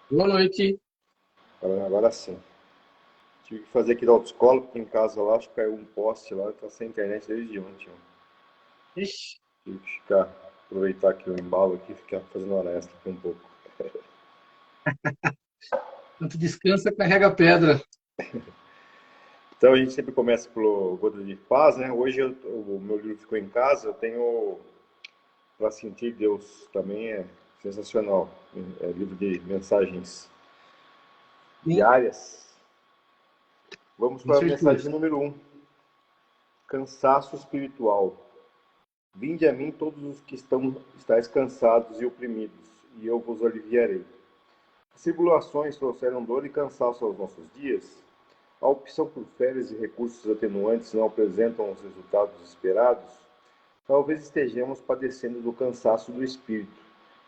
Boa noite. Agora sim. Tive que fazer aqui da autoescola, porque em casa lá, acho que caiu um poste lá, tá sem internet desde ontem. Ó. Ixi, Tive que aproveitar aqui o embalo aqui e ficar fazendo hora extra aqui um pouco. tanto descansa, carrega pedra. Então a gente sempre começa pelo Gotas de Paz, né? Hoje o meu livro ficou em casa, eu tenho Para Sentir Deus, também é sensacional. É livro de mensagens Sim, diárias. Vamos com para a certeza. mensagem número um: cansaço espiritual. Vinde a mim todos os que estáis cansados e oprimidos, e eu vos aliviarei. As tribulações trouxeram dor e cansaço aos nossos dias. A opção por férias e recursos atenuantes não apresentam os resultados esperados. Talvez estejamos padecendo do cansaço do espírito,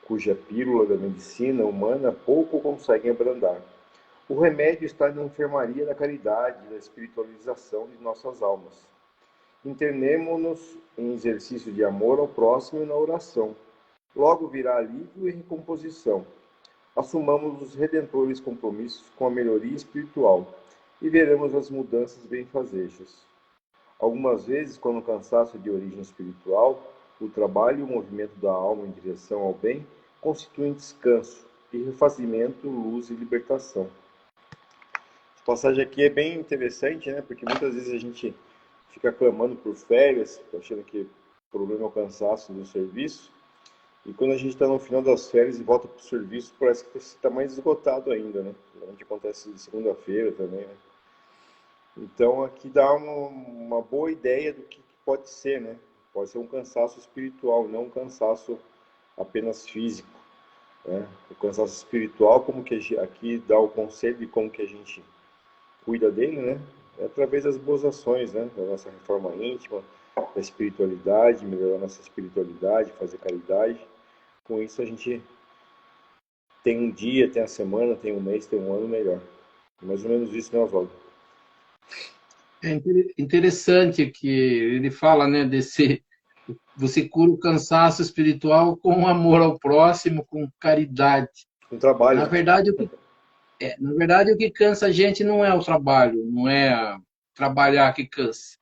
cuja pílula da medicina humana pouco consegue abrandar. O remédio está na enfermaria da caridade e da espiritualização de nossas almas. Internemo-nos em exercício de amor ao próximo e na oração. Logo virá alívio e recomposição. Assumamos os redentores compromissos com a melhoria espiritual e veremos as mudanças benfazejas. Algumas vezes, quando o cansaço é de origem espiritual, o trabalho e o movimento da alma em direção ao bem constituem descanso e refazimento, luz e libertação. Essa passagem aqui é bem interessante, né? Porque muitas vezes a gente fica clamando por férias, achando que o problema é o cansaço do serviço, e quando a gente está no final das férias e volta para o serviço, parece que você está mais esgotado ainda, né? Geralmente acontece de segunda-feira também, né? Então aqui dá uma boa ideia do que pode ser, né? Pode ser um cansaço espiritual, não um cansaço apenas físico, né? O cansaço espiritual, como que aqui dá o conselho de como que a gente cuida dele, né? É através das boas ações, né? Da nossa reforma íntima, da espiritualidade, melhorar nossa espiritualidade, fazer caridade. Com isso a gente tem um dia, tem a semana, tem um mês, tem um ano melhor. Mais ou menos isso, né, Oswaldo? É interessante que ele fala, né, desse você cura o cansaço espiritual com amor ao próximo, com caridade. Um trabalho, Na né? verdade, na verdade, o que cansa a gente não é o trabalho, não é trabalhar que cansa.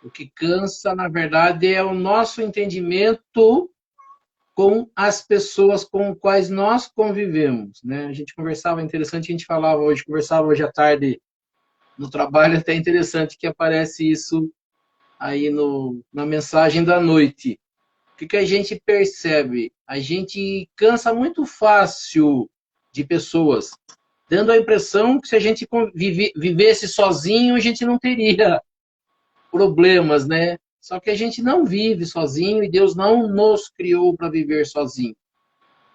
O que cansa, na verdade, é o nosso entendimento com as pessoas com as quais nós convivemos, né? A gente conversava, interessante, a gente falava hoje, conversava hoje à tarde no trabalho, até interessante que aparece isso aí na mensagem da noite. O que a gente percebe? A gente cansa muito fácil de pessoas, dando a impressão que se a gente vivesse sozinho, a gente não teria problemas, né? Só que a gente não vive sozinho e Deus não nos criou para viver sozinho.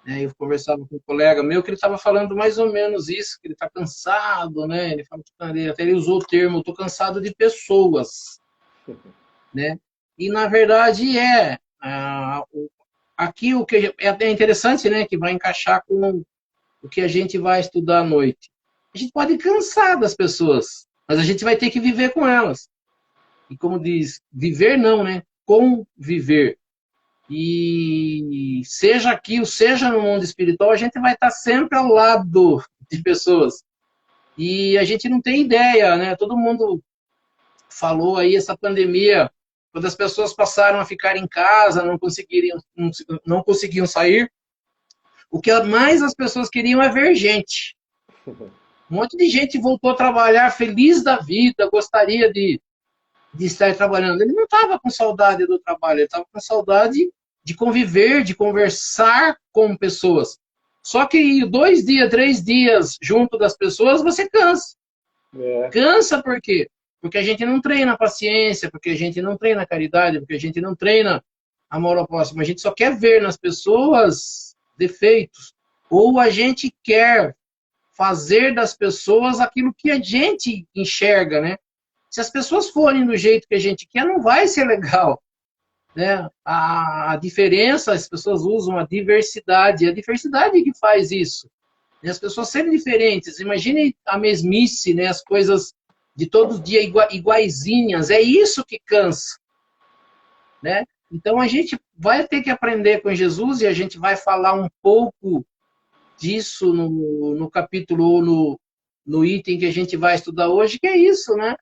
Eu conversava com um colega meu que ele estava falando mais ou menos isso, que ele está cansado, né? Ele fala, até ele usou o termo, estou cansado de pessoas, né? E na verdade aqui o que é até interessante, né? Que vai encaixar com o que a gente vai estudar à noite. A gente pode cansar das pessoas, mas a gente vai ter que viver com elas. E como diz, viver não, né? Conviver. E seja aqui, ou seja no mundo espiritual, a gente vai estar sempre ao lado de pessoas. E a gente não tem ideia, né? Todo mundo falou aí essa pandemia, quando as pessoas passaram a ficar em casa, não conseguiam sair, o que mais as pessoas queriam é ver gente. Um monte de gente voltou a trabalhar feliz da vida, gostaria de estar trabalhando. Ele não estava com saudade do trabalho, ele estava com saudade de conviver, de conversar com pessoas. Só que 2 dias, 3 dias junto das pessoas, você cansa. É, Cansa por quê? Porque a gente não treina paciência, porque a gente não treina caridade, porque a gente não treina amor ao próximo. A gente só quer ver nas pessoas defeitos. Ou a gente quer fazer das pessoas aquilo que a gente enxerga, né? Se as pessoas forem do jeito que a gente quer, não vai ser legal, né? A diferença, as pessoas usam a diversidade que faz isso. E as pessoas serem diferentes. Imagine a mesmice, né? As coisas de todo dia iguaizinhas. É isso que cansa, né? Então a gente vai ter que aprender com Jesus e a gente vai falar um pouco disso no capítulo ou no item que a gente vai estudar hoje, que é isso, né?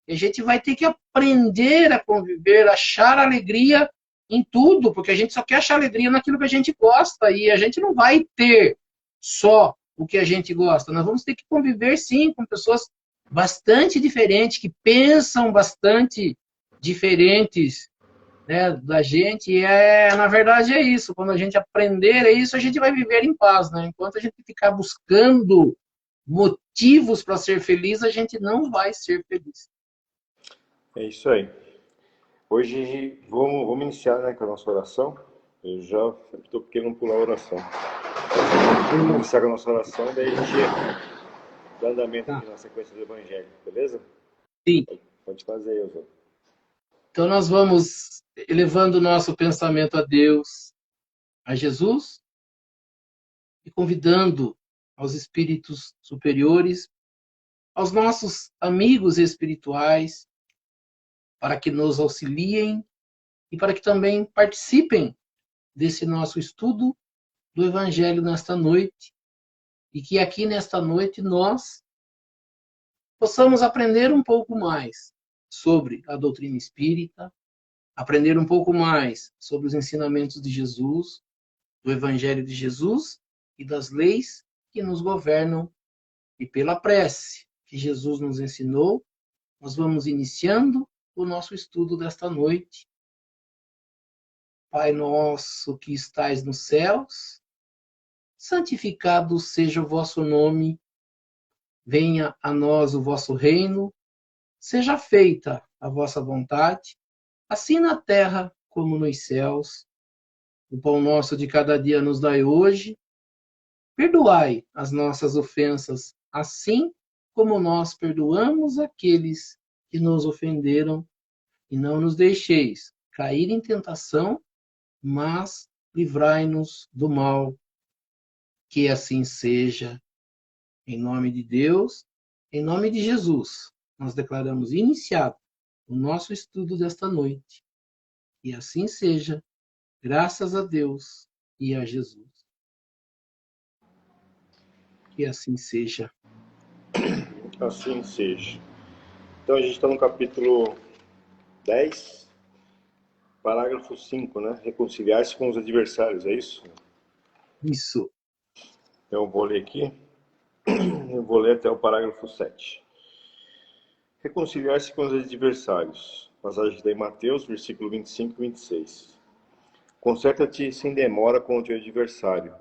A gente vai ter que aprender a conviver, achar alegria em tudo, porque a gente só quer achar alegria naquilo que a gente gosta, e a gente não vai ter só o que a gente gosta. Nós vamos ter que conviver, sim, com pessoas bastante diferentes, que pensam bastante diferentes, né, da gente, e na verdade é isso. Quando a gente aprender é isso, a gente vai viver em paz, né? Enquanto a gente ficar buscando motivos para ser feliz, a gente não vai ser feliz. É isso aí. Hoje vamos iniciar, né, com a nossa oração. Eu já estou querendo pular a oração. Vamos iniciar com a nossa oração, daí a gente dá andamento Tá. aqui na sequência do Evangelho, beleza? Sim. Pode fazer aí, Oswaldo. Então nós vamos elevando o nosso pensamento a Deus, a Jesus, e convidando aos espíritos superiores, aos nossos amigos espirituais, para que nos auxiliem e para que também participem desse nosso estudo do Evangelho nesta noite, e que aqui nesta noite nós possamos aprender um pouco mais sobre a doutrina espírita, aprender um pouco mais sobre os ensinamentos de Jesus, do Evangelho de Jesus e das leis que nos governam. E pela prece que Jesus nos ensinou, nós vamos iniciando o nosso estudo desta noite. Pai nosso que estais nos céus, santificado seja o vosso nome, venha a nós o vosso reino, seja feita a vossa vontade, assim na terra como nos céus. O pão nosso de cada dia nos dai hoje. Perdoai as nossas ofensas, assim como nós perdoamos aqueles que nos ofenderam, e não nos deixeis cair em tentação, mas livrai-nos do mal. Que assim seja. Em nome de Deus, em nome de Jesus, nós declaramos iniciado o nosso estudo desta noite. E assim seja, graças a Deus e a Jesus. Que assim seja. Assim seja. Então a gente está no capítulo 10, parágrafo 5, né? Reconciliar-se com os adversários, é isso? Isso. Então eu vou ler aqui, eu vou ler até o parágrafo 7. Reconciliar-se com os adversários. Passagem está em Mateus, versículo 25 e 26. Conserta-te sem demora com o teu adversário,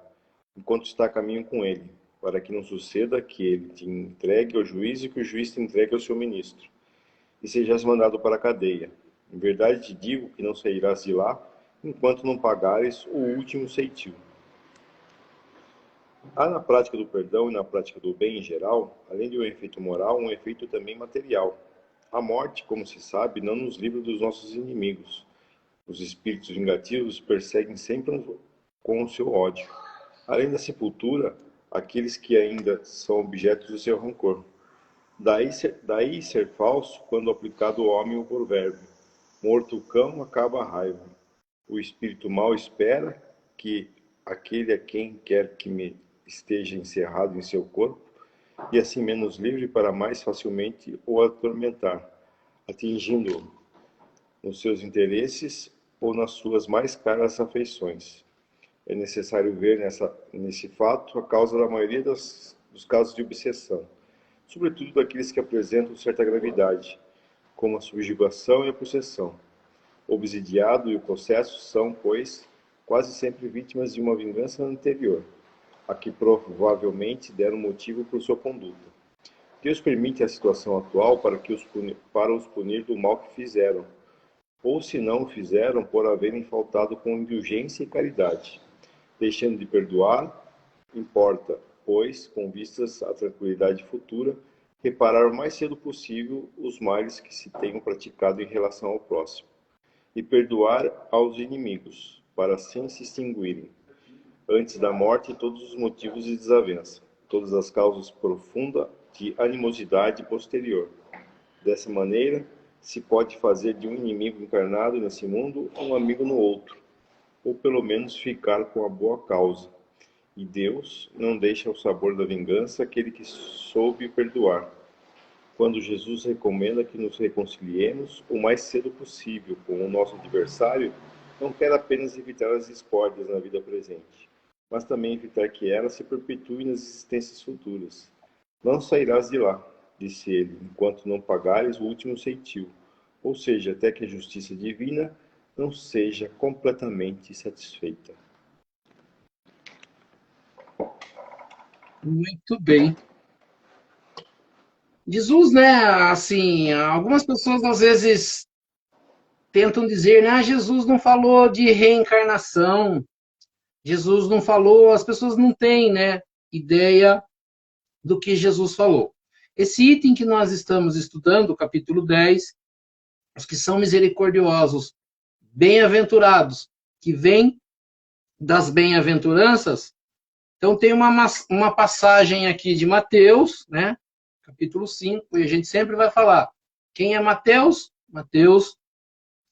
enquanto está a caminho com ele, para que não suceda que ele te entregue ao juiz e que o juiz te entregue ao seu ministro, e sejas mandado para a cadeia. Em verdade te digo que não sairás de lá, enquanto não pagares o último ceitil. Há na prática do perdão e na prática do bem em geral, além de um efeito moral, um efeito também material. A morte, como se sabe, não nos livra dos nossos inimigos. Os espíritos vingativos perseguem sempre com o seu ódio. Além da sepultura, aqueles que ainda são objetos do seu rancor. Daí ser falso quando aplicado ao homem o provérbio: morto o cão, acaba a raiva. O espírito mau espera que aquele a quem quer que me esteja encerrado em seu corpo, e assim menos livre para mais facilmente o atormentar, atingindo-o nos seus interesses ou nas suas mais caras afeições. É necessário ver nesse fato a causa da maioria dos casos de obsessão, sobretudo daqueles que apresentam certa gravidade, como a subjugação e a possessão. O obsidiado e o possesso são, pois, quase sempre vítimas de uma vingança anterior, a que provavelmente deram motivo por sua conduta. Deus permite a situação atual para os punir do mal que fizeram, ou se não o fizeram por haverem faltado com indulgência e caridade. Deixando de perdoar, importa, pois, com vistas à tranquilidade futura, reparar o mais cedo possível os males que se tenham praticado em relação ao próximo, e perdoar aos inimigos, para assim se extinguirem, antes da morte, todos os motivos de desavença, todas as causas profundas de animosidade posterior. Dessa maneira, se pode fazer de um inimigo encarnado nesse mundo um amigo no outro, ou pelo menos ficar com a boa causa, E Deus não deixa o sabor da vingança aquele que soube perdoar. Quando Jesus recomenda que nos reconciliemos o mais cedo possível com o nosso adversário, não quer apenas evitar as discórdias na vida presente, mas também evitar que elas se perpetuem nas existências futuras. Não sairás de lá, disse ele, enquanto não pagares o último ceitil, ou seja, até que a justiça divina não seja completamente satisfeita. Muito bem. Jesus, né, assim, algumas pessoas às vezes tentam dizer, né, Jesus não falou de reencarnação, Jesus não falou, as pessoas não têm, né, ideia do que Jesus falou. Esse item que nós estamos estudando, o capítulo 10, os que são misericordiosos, bem-aventurados, que vêm das bem-aventuranças, então tem uma passagem aqui de Mateus, né, capítulo 5, e a gente sempre vai falar, quem é Mateus? Mateus,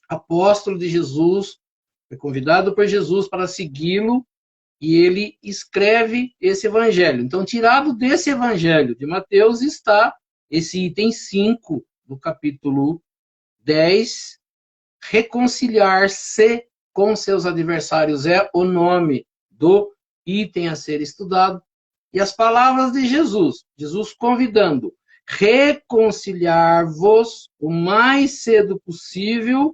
apóstolo de Jesus, foi convidado por Jesus para segui-lo, e ele escreve esse evangelho. Então, tirado desse evangelho de Mateus está esse item 5 do capítulo 10, reconciliar-se com seus adversários é o nome do item a ser estudado. E as palavras de Jesus, Jesus convidando, reconciliar-vos o mais cedo possível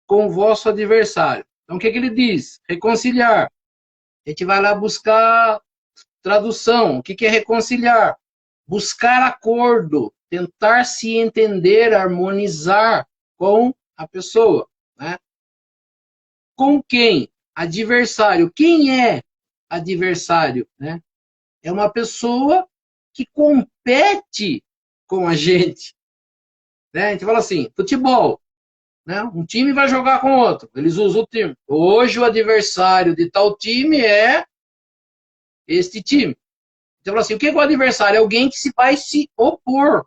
com o vosso adversário. Então, o que ele diz? Reconciliar. A gente vai lá buscar tradução. O que é reconciliar? Buscar acordo, tentar se entender, harmonizar com a pessoa. Né? Com quem? Adversário. Quem é adversário? Né? É uma pessoa que compete com a gente. Né? A gente fala assim, futebol. Né? Um time vai jogar com outro. Eles usam o time. Hoje o adversário de tal time é este time. Então, assim, o que é o adversário? É alguém que vai se opor,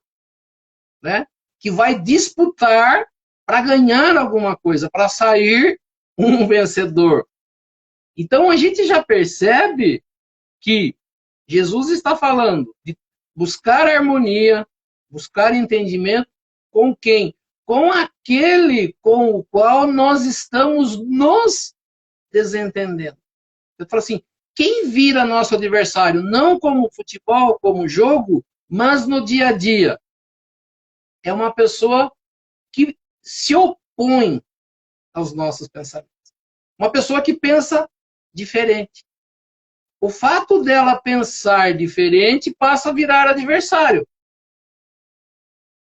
né? Que vai disputar para ganhar alguma coisa, para sair um vencedor. Então, a gente já percebe que Jesus está falando de buscar harmonia, buscar entendimento com quem? Com aquele com o qual nós estamos nos desentendendo. Eu falo assim, quem vira nosso adversário, não como futebol, como jogo, mas no dia a dia, é uma pessoa que se opõe aos nossos pensamentos. Uma pessoa que pensa diferente. O fato dela pensar diferente passa a virar adversário.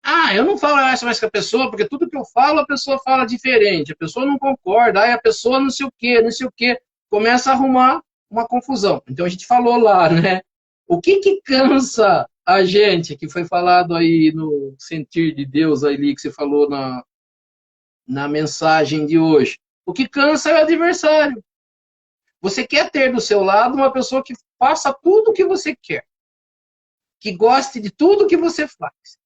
Ah, eu não falo essa mais com a pessoa, porque tudo que eu falo, a pessoa fala diferente. A pessoa não concorda, aí a pessoa não sei o quê, não sei o quê. Começa a arrumar uma confusão. Então a gente falou lá, né? O que cansa a gente, que foi falado aí no sentir de Deus ali, que você falou na mensagem de hoje. O que cansa é o adversário. Você quer ter do seu lado uma pessoa que faça tudo o que você quer. Que goste de tudo que você faz.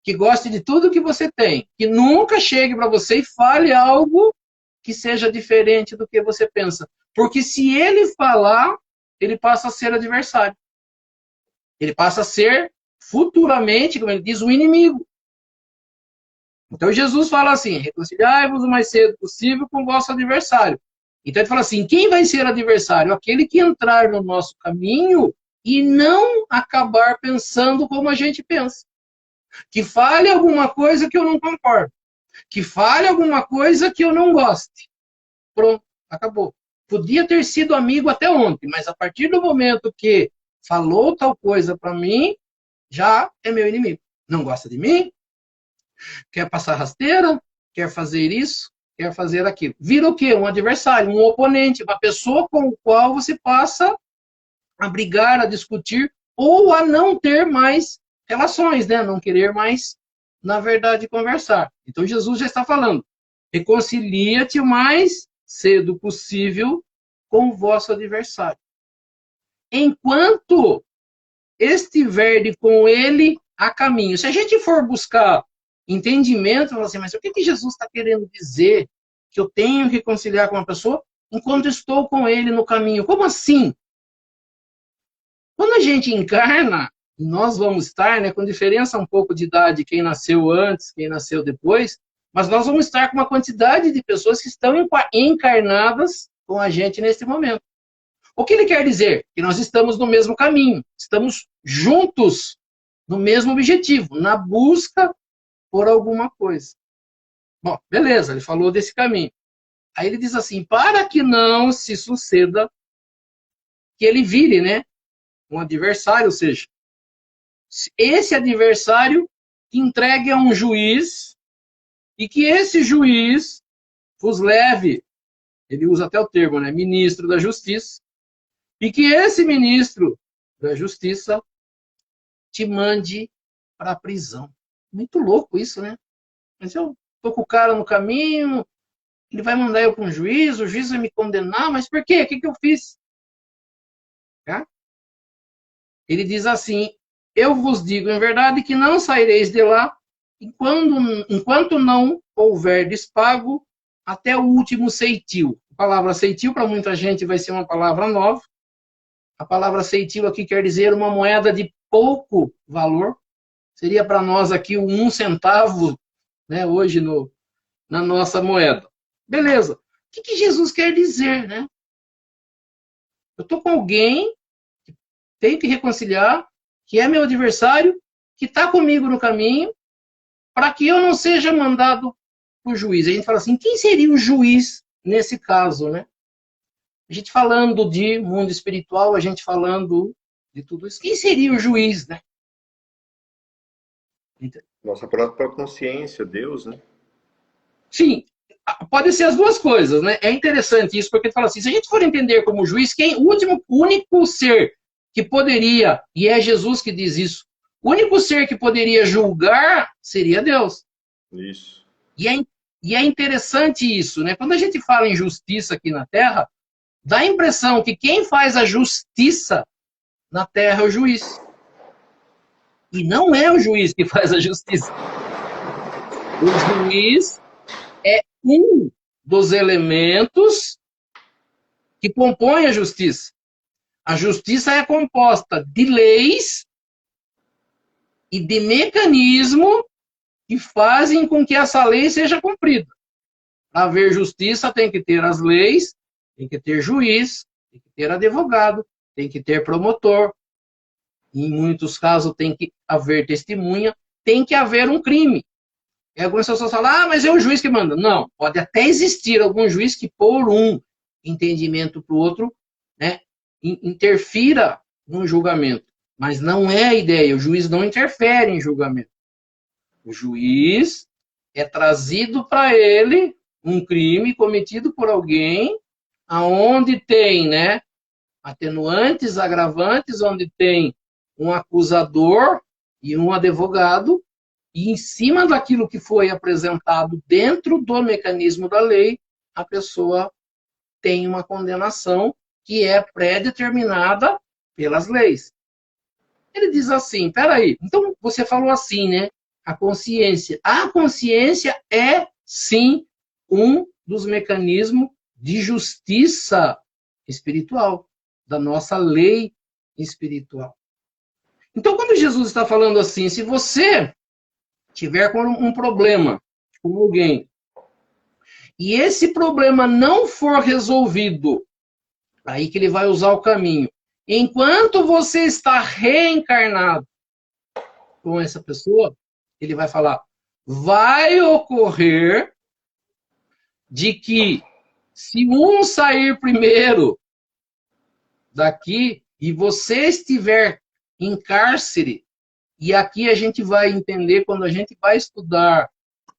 Que goste de tudo que você tem, que nunca chegue para você e fale algo que seja diferente do que você pensa. Porque se ele falar, ele passa a ser adversário. Ele passa a ser, futuramente, como ele diz, o inimigo. Então Jesus fala assim, reconciliai-vos o mais cedo possível com o vosso adversário. Então ele fala assim, quem vai ser adversário? Aquele que entrar no nosso caminho e não acabar pensando como a gente pensa. Que fale alguma coisa que eu não concordo. Que fale alguma coisa que eu não goste. Pronto, acabou. Podia ter sido amigo até ontem, mas a partir do momento que falou tal coisa para mim, já é meu inimigo. Não gosta de mim, quer passar rasteira, quer fazer isso, quer fazer aquilo. Vira o quê? Um adversário, um oponente, uma pessoa com o qual você passa a brigar, a discutir, ou a não ter mais relações, né? Não querer mais, na verdade, conversar. Então, Jesus já está falando, reconcilia-te o mais cedo possível com o vosso adversário. Enquanto estiver com ele a caminho. Se a gente for buscar entendimento, fala assim, mas o que Jesus está querendo dizer? Que eu tenho que reconciliar com uma pessoa enquanto estou com ele no caminho. Como assim? a gente encarna, nós vamos estar, né, com diferença um pouco de idade, quem nasceu antes, quem nasceu depois, mas nós vamos estar com uma quantidade de pessoas que estão encarnadas com a gente neste momento. O que ele quer dizer? Que nós estamos no mesmo caminho, estamos juntos no mesmo objetivo, na busca por alguma coisa. Bom, beleza, ele falou desse caminho. Aí ele diz assim, para que não se suceda que ele vire, né, um adversário, ou seja, esse adversário entregue a um juiz e que esse juiz vos leve, ele usa até o termo, né, ministro da Justiça, e que esse ministro da Justiça te mande para a prisão. Muito louco isso, né? Mas eu tô com o cara no caminho, ele vai mandar eu para um juiz, o juiz vai me condenar, mas por quê? O que eu fiz? Tá? Ele diz assim, eu vos digo em verdade que não saireis de lá enquanto não houverdes pago até o último ceitil. A palavra ceitil para muita gente vai ser uma palavra nova. A palavra ceitil aqui quer dizer uma moeda de pouco valor. Seria para nós aqui o 1 centavo, né, hoje na nossa moeda. Beleza. O que Jesus quer dizer, né? Eu estou com alguém que tenho que reconciliar, que é meu adversário, que está comigo no caminho, para que eu não seja mandado para o juiz. A gente fala assim, quem seria o juiz nesse caso, né? A gente falando de mundo espiritual, a gente falando de tudo isso. Quem seria o juiz, né? Nossa própria consciência, Deus, né? Sim, pode ser as duas coisas, né? É interessante isso, porque ele fala assim, se a gente for entender como juiz, o único ser que poderia, e é Jesus que diz isso, o único ser que poderia julgar seria Deus. Isso. E é interessante isso, né? Quando a gente fala em justiça aqui na Terra, dá a impressão que quem faz a justiça na Terra é o juiz. E não é o juiz que faz a justiça. O juiz é um dos elementos que compõem a justiça. A justiça é composta de leis e de mecanismos que fazem com que essa lei seja cumprida. Para haver justiça, tem que ter as leis, tem que ter juiz, tem que ter advogado, tem que ter promotor. Em muitos casos, tem que haver testemunha, tem que haver um crime. E algumas pessoas falam, mas é o juiz que manda. Não, pode até existir algum juiz que, por um entendimento para o outro, né, interfira no julgamento. Mas não é a ideia, o juiz não interfere em julgamento. O juiz é trazido para ele um crime cometido por alguém, aonde tem, né, atenuantes, agravantes, onde tem um acusador e um advogado, e em cima daquilo que foi apresentado dentro do mecanismo da lei, a pessoa tem uma condenação que é pré-determinada pelas leis. Ele diz assim, peraí, então você falou assim, né? A consciência. A consciência é, sim, um dos mecanismos de justiça espiritual, da nossa lei espiritual. Então, quando Jesus está falando assim, se você tiver com um problema com alguém, e esse problema não for resolvido, aí que ele vai usar o caminho. Enquanto você está reencarnado com essa pessoa, ele vai falar, vai ocorrer de que se um sair primeiro daqui e você estiver em cárcere, e aqui a gente vai entender, quando a gente vai estudar,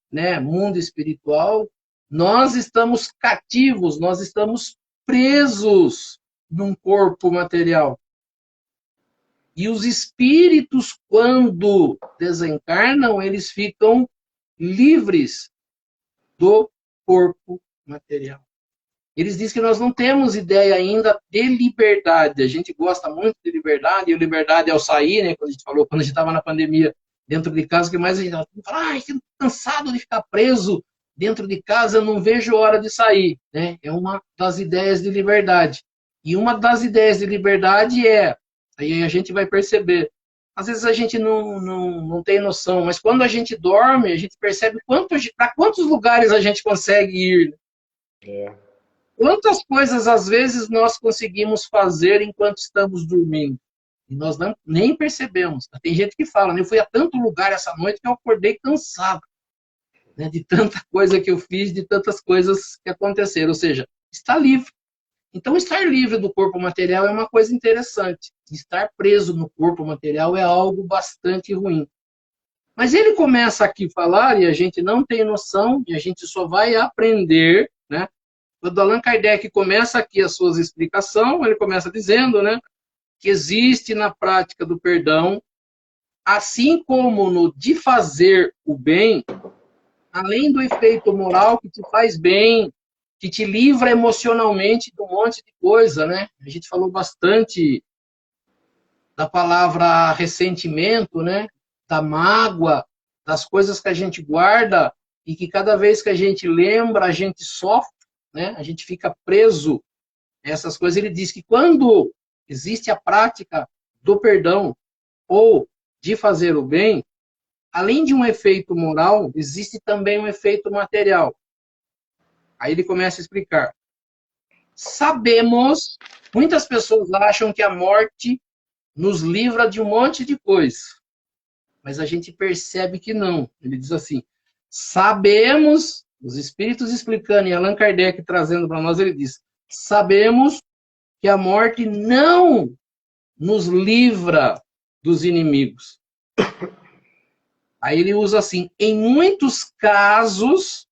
né, mundo espiritual, nós estamos cativos, nós estamos presos num corpo material. E os espíritos, quando desencarnam, eles ficam livres do corpo material. Eles dizem que nós não temos ideia ainda de liberdade. A gente gosta muito de liberdade, e a liberdade é o sair, né? Quando a gente falou, quando a gente estava na pandemia, dentro de casa, o que mais a gente fala, estou cansado de ficar preso dentro de casa, eu não vejo hora de sair, né? É uma das ideias de liberdade. E uma das ideias de liberdade é Aí a gente vai perceber. Às vezes a gente não tem noção, mas quando a gente dorme, a gente percebe para quantos lugares a gente consegue ir. É. Quantas coisas, às vezes, nós conseguimos fazer enquanto estamos dormindo. E nós nem percebemos. Tem gente que fala, né, eu fui a tanto lugar essa noite que eu acordei cansado, né, de tanta coisa que eu fiz, de tantas coisas que aconteceram. Ou seja, está livre. Então, estar livre do corpo material é uma coisa interessante. Estar preso no corpo material é algo bastante ruim. Mas ele começa aqui a falar, e a gente não tem noção, e a gente só vai aprender, né? Quando Allan Kardec começa aqui as suas explicações, ele começa dizendo, né, que existe na prática do perdão, assim como no de fazer o bem, além do efeito moral que te faz bem, que te livra emocionalmente de um monte de coisa, né? A gente falou bastante da palavra ressentimento, né? Da mágoa, das coisas que a gente guarda e que cada vez que a gente lembra, a gente sofre, né? A gente fica preso a essas coisas. Ele diz que quando existe a prática do perdão ou de fazer o bem, além de um efeito moral, existe também um efeito material. Aí ele começa a explicar. Sabemos, muitas pessoas acham que a morte nos livra de um monte de coisa, mas a gente percebe que não. Ele diz assim, sabemos, os espíritos explicando, e Allan Kardec trazendo para nós, ele diz, sabemos que a morte não nos livra dos inimigos. Aí ele usa assim, em muitos casos,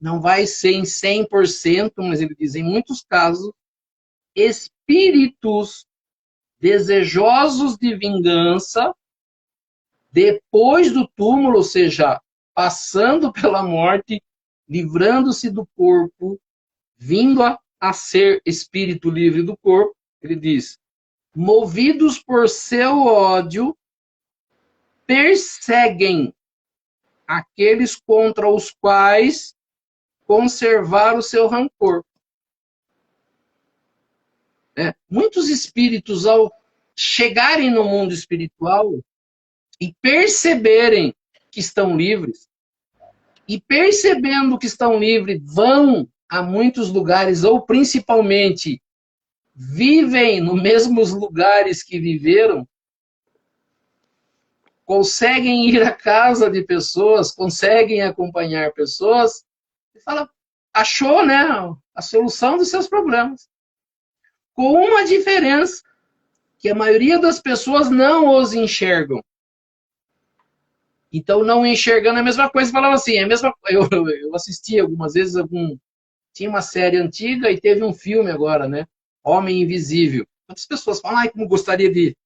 não vai ser em 100%, mas ele diz, em muitos casos, espíritos desejosos de vingança, depois do túmulo, ou seja, passando pela morte, livrando-se do corpo, vindo a ser espírito livre do corpo, ele diz, movidos por seu ódio, perseguem aqueles contra os quais conservar o seu rancor. Muitos espíritos, ao chegarem no mundo espiritual e perceberem que estão livres, e percebendo que estão livres, vão a muitos lugares, ou principalmente vivem nos mesmos lugares que viveram, conseguem ir à casa de pessoas, conseguem acompanhar pessoas, e fala, achou, né, a solução dos seus problemas. Com uma diferença, que a maioria das pessoas não os enxergam. Então, não enxergando é a mesma coisa, falava assim, é a mesma, eu assisti algumas vezes, tinha uma série antiga e teve um filme agora, né, Homem Invisível. Muitas pessoas falam, ai, como gostaria de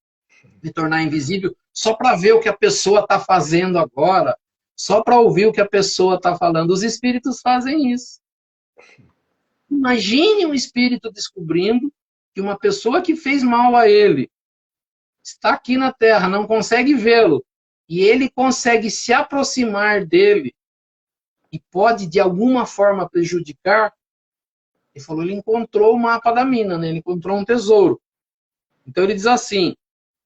me tornar invisível, só para ver o que a pessoa está fazendo agora, só para ouvir o que a pessoa está falando. Os espíritos fazem isso. Imagine um espírito descobrindo que uma pessoa que fez mal a ele está aqui na Terra, não consegue vê-lo, e ele consegue se aproximar dele e pode, de alguma forma, prejudicar. Ele falou, ele encontrou o mapa da mina, né? Ele encontrou um tesouro. Então ele diz assim,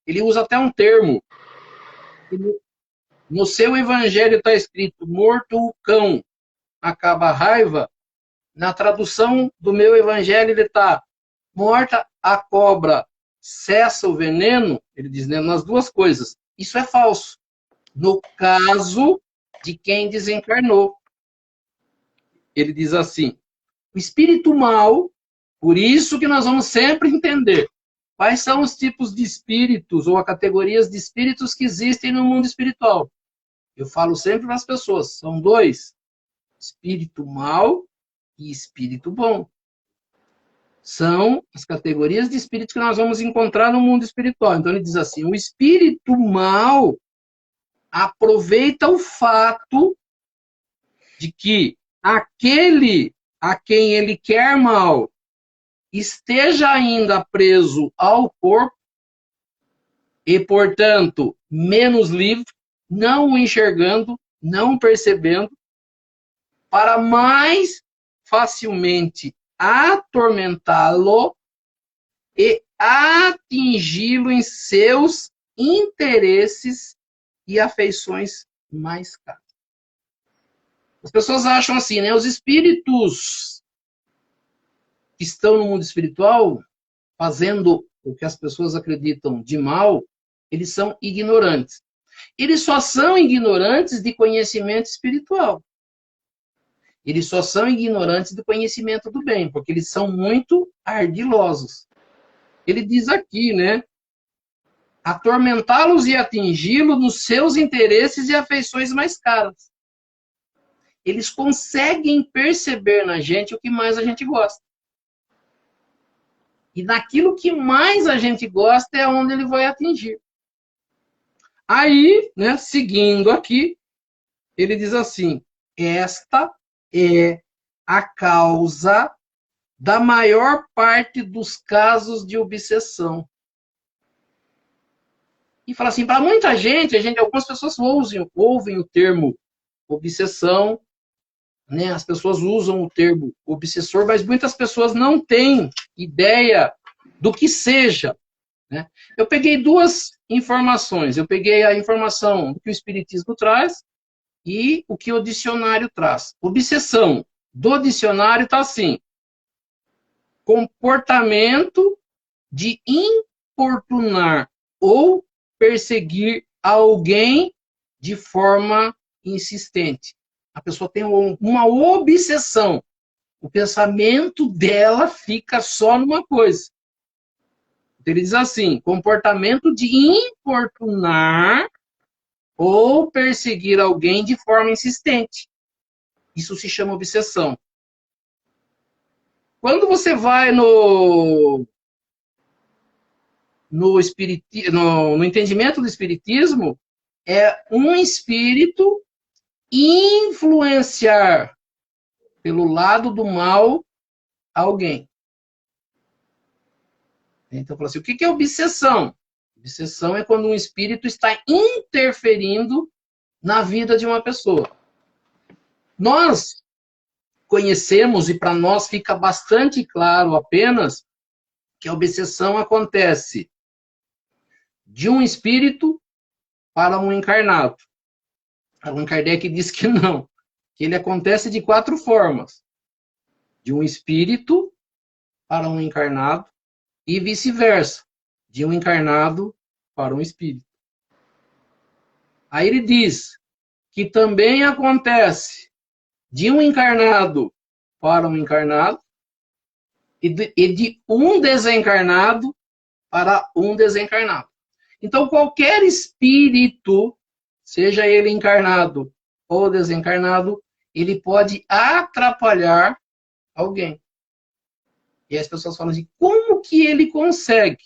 ele usa até um termo, no seu evangelho está escrito, morto o cão, acaba a raiva. Na tradução do meu evangelho ele está, morta a cobra, cessa o veneno. Ele diz, né, nas duas coisas. Isso é falso. No caso de quem desencarnou. Ele diz assim, o espírito mau, por isso que nós vamos sempre entender quais são os tipos de espíritos ou as categorias de espíritos que existem no mundo espiritual. Eu falo sempre para as pessoas, são dois, espírito mau e espírito bom. São as categorias de espíritos que nós vamos encontrar no mundo espiritual. Então ele diz assim, o espírito mau aproveita o fato de que aquele a quem ele quer mal esteja ainda preso ao corpo e, portanto, menos livre, não o enxergando, não percebendo, para mais facilmente atormentá-lo e atingi-lo em seus interesses e afeições mais caras. As pessoas acham assim, né? Os espíritos que estão no mundo espiritual, fazendo o que as pessoas acreditam de mal, eles são ignorantes. Eles só são ignorantes de conhecimento espiritual. Eles só são ignorantes do conhecimento do bem, porque eles são muito ardilosos. Ele diz aqui, né? Atormentá-los e atingi-los nos seus interesses e afeições mais caras. Eles conseguem perceber na gente o que mais a gente gosta. E naquilo que mais a gente gosta é onde ele vai atingir. Aí, né, seguindo aqui, ele diz assim: esta é a causa da maior parte dos casos de obsessão. E fala assim, para muita gente, algumas pessoas ouvem o termo obsessão, né? As pessoas usam o termo obsessor, mas muitas pessoas não têm ideia do que seja, né? Eu peguei duas informações. Eu peguei a informação que o Espiritismo traz e o que o dicionário traz. Obsessão do dicionário está assim: comportamento de importunar ou perseguir alguém de forma insistente. A pessoa tem uma obsessão. O pensamento dela fica só numa coisa. Ele diz assim: comportamento de importunar ou perseguir alguém de forma insistente. Isso se chama obsessão. Quando você vai no entendimento do espiritismo, é um espírito influenciar pelo lado do mal alguém. Então, fala assim, o que é obsessão? Obsessão é quando um espírito está interferindo na vida de uma pessoa. Nós conhecemos, e para nós fica bastante claro apenas, que a obsessão acontece de um espírito para um encarnado. Allan Kardec diz que não, que ele acontece de 4 formas. De um espírito para um encarnado e vice-versa, de um encarnado para um espírito. Aí ele diz que também acontece de um encarnado para um encarnado e de um desencarnado para um desencarnado. Então, qualquer espírito, seja ele encarnado ou desencarnado, ele pode atrapalhar alguém. E as pessoas falam assim, como que ele consegue?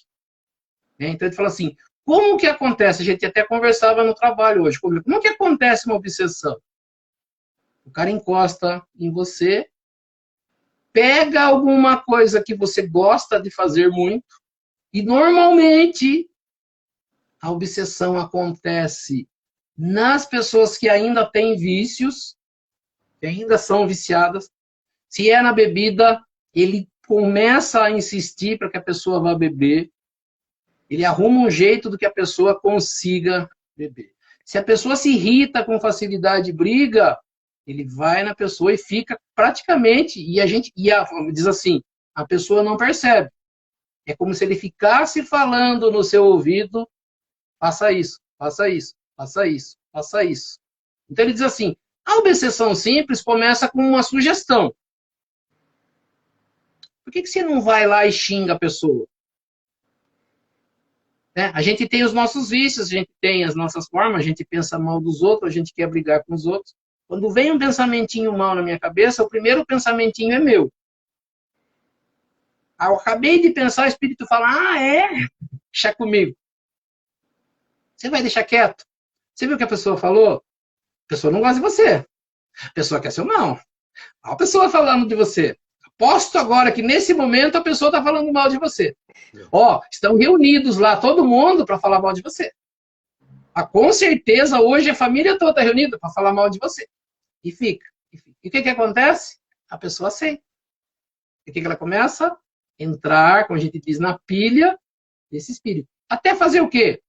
Então ele fala assim, como que acontece? A gente até conversava no trabalho hoje. Como que acontece uma obsessão? O cara encosta em você, pega alguma coisa que você gosta de fazer muito, e normalmente a obsessão acontece nas pessoas que ainda têm vícios, que ainda são viciadas. Se é na bebida, ele começa a insistir para que a pessoa vá beber. Ele arruma um jeito do que a pessoa consiga beber. Se a pessoa se irrita com facilidade e briga, ele vai na pessoa e fica praticamente, diz assim, a pessoa não percebe. É como se ele ficasse falando no seu ouvido, faça isso, faça isso, faça isso, faça isso. Então ele diz assim, a obsessão simples começa com uma sugestão. Por que você não vai lá e xinga a pessoa? Né? A gente tem os nossos vícios, a gente tem as nossas formas, a gente pensa mal dos outros, a gente quer brigar com os outros. Quando vem um pensamentinho mal na minha cabeça, o primeiro pensamentinho é meu. Eu acabei de pensar, o espírito fala, deixa comigo. Você vai deixar quieto? Você viu o que a pessoa falou? A pessoa não gosta de você. A pessoa quer seu mal. A pessoa falando de você. Aposto agora que nesse momento a pessoa está falando mal de você. Estão reunidos lá todo mundo para falar mal de você. Com certeza hoje a família toda está reunida para falar mal de você. E fica. E o que acontece? A pessoa aceita. E o que ela começa? entrar, como a gente diz, na pilha desse espírito. Até fazer o quê?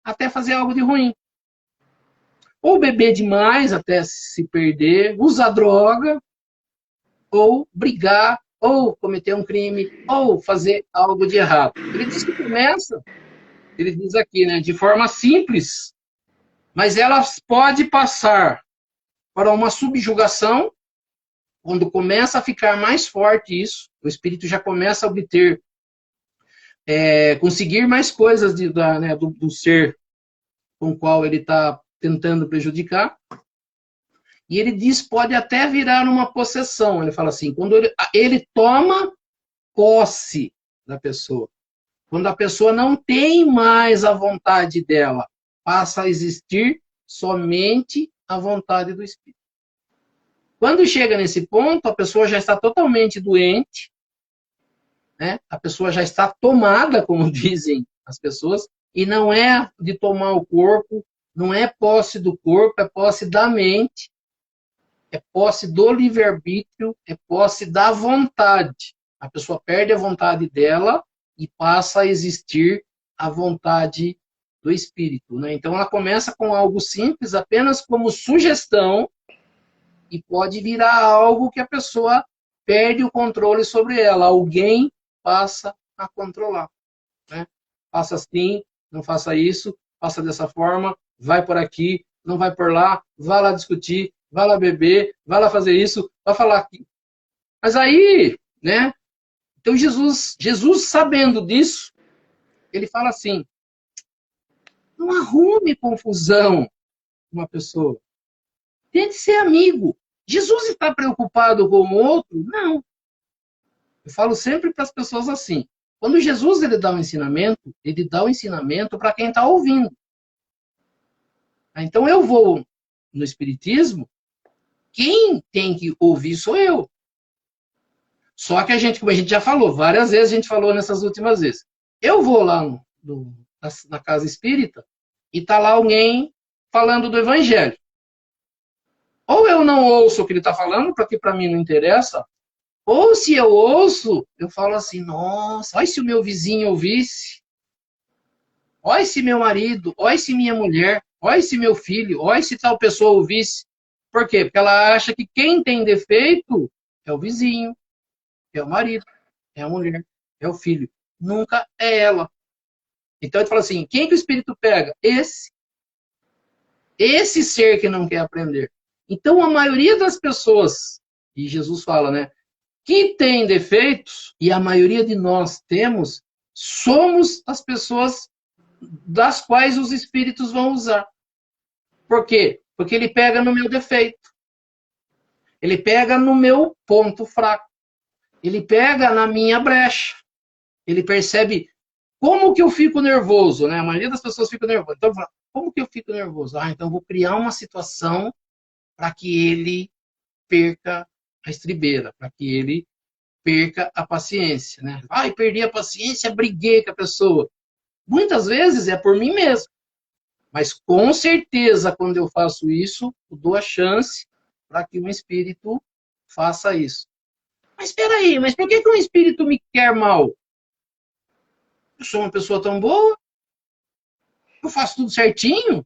Até fazer algo de ruim. Ou beber demais até se perder, usar droga, ou brigar, ou cometer um crime, ou fazer algo de errado. Ele diz que começa, ele diz aqui, né, de forma simples, mas ela pode passar para uma subjugação, quando começa a ficar mais forte isso, o espírito já começa a obter, conseguir mais coisas do ser com o qual ele está tentando prejudicar. E ele diz, pode até virar uma possessão. Ele fala assim, quando ele toma posse da pessoa. Quando a pessoa não tem mais a vontade dela, passa a existir somente a vontade do espírito. Quando chega nesse ponto, a pessoa já está totalmente doente, né? A pessoa já está tomada, como dizem as pessoas, e não é de tomar o corpo, não é posse do corpo, é posse da mente, é posse do livre-arbítrio, é posse da vontade. A pessoa perde a vontade dela e passa a existir a vontade do espírito, né? Então ela começa com algo simples, apenas como sugestão, e pode virar algo que a pessoa perde o controle sobre ela. Alguém passa a controlar, né? Faça assim, não faça isso, faça dessa forma, vai por aqui, não vai por lá, vá lá discutir, vá lá beber, vá lá fazer isso, vá falar aqui. Mas aí, né? Então Jesus sabendo disso, ele fala assim, não arrume confusão com uma pessoa. Tente ser amigo. Jesus está preocupado com o outro? Não. Eu falo sempre para as pessoas assim. Quando Jesus ele dá o ensinamento para quem está ouvindo. Então eu vou no Espiritismo, quem tem que ouvir sou eu. Só que a gente, como a gente já falou, várias vezes a gente falou nessas últimas vezes. Eu vou lá na casa espírita e está lá alguém falando do Evangelho. Ou eu não ouço o que ele está falando, porque para mim não interessa, ou se eu ouço, eu falo assim, nossa, olha se o meu vizinho ouvisse, olha se meu marido, olha se minha mulher, olha se meu filho, olha se tal pessoa ouvisse. Por quê? Porque ela acha que quem tem defeito é o vizinho, é o marido, é a mulher, é o filho. Nunca é ela. Então ele fala assim, quem que o espírito pega? Esse ser que não quer aprender. Então a maioria das pessoas, e Jesus fala, né, que tem defeitos, e a maioria de nós temos, somos as pessoas das quais os espíritos vão usar. Por quê? Porque ele pega no meu defeito. Ele pega no meu ponto fraco. Ele pega na minha brecha. Ele percebe como que eu fico nervoso, né? A maioria das pessoas fica nervosa. Então, como que eu fico nervoso? Então eu vou criar uma situação para que ele perca a estribeira, para que ele perca a paciência, né? Perdi a paciência, briguei com a pessoa. Muitas vezes é por mim mesmo. Mas com certeza, quando eu faço isso, eu dou a chance para que um espírito faça isso. Mas espera aí, mas por que um espírito me quer mal? Eu sou uma pessoa tão boa, eu faço tudo certinho,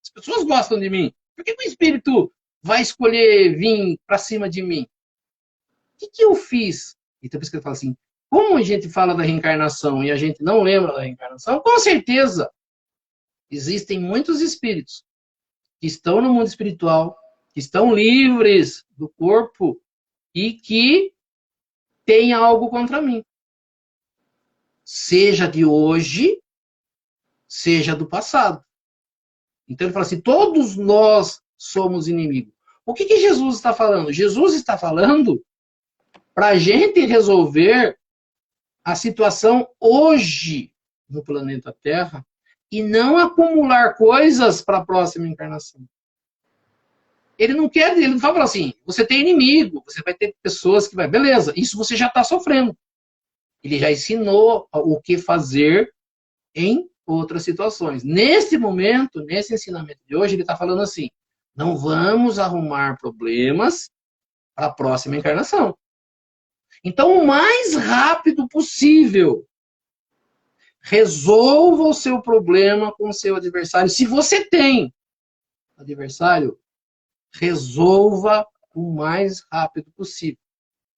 as pessoas gostam de mim. Por que um espírito vai escolher vir para cima de mim? O que eu fiz? Então, por isso que ele fala assim, como a gente fala da reencarnação e a gente não lembra da reencarnação, com certeza existem muitos espíritos que estão no mundo espiritual, que estão livres do corpo e que têm algo contra mim. Seja de hoje, seja do passado. Então ele fala assim, todos nós somos inimigos. O que Jesus está falando? Jesus está falando para a gente resolver a situação hoje no planeta Terra e não acumular coisas para a próxima encarnação. Ele não fala assim, você tem inimigo, você vai ter pessoas que vai, beleza, isso você já está sofrendo. Ele já ensinou o que fazer em outras situações. Nesse momento, nesse ensinamento de hoje, ele está falando assim, não vamos arrumar problemas para a próxima encarnação. Então, o mais rápido possível, resolva o seu problema com o seu adversário. Se você tem adversário, resolva o mais rápido possível,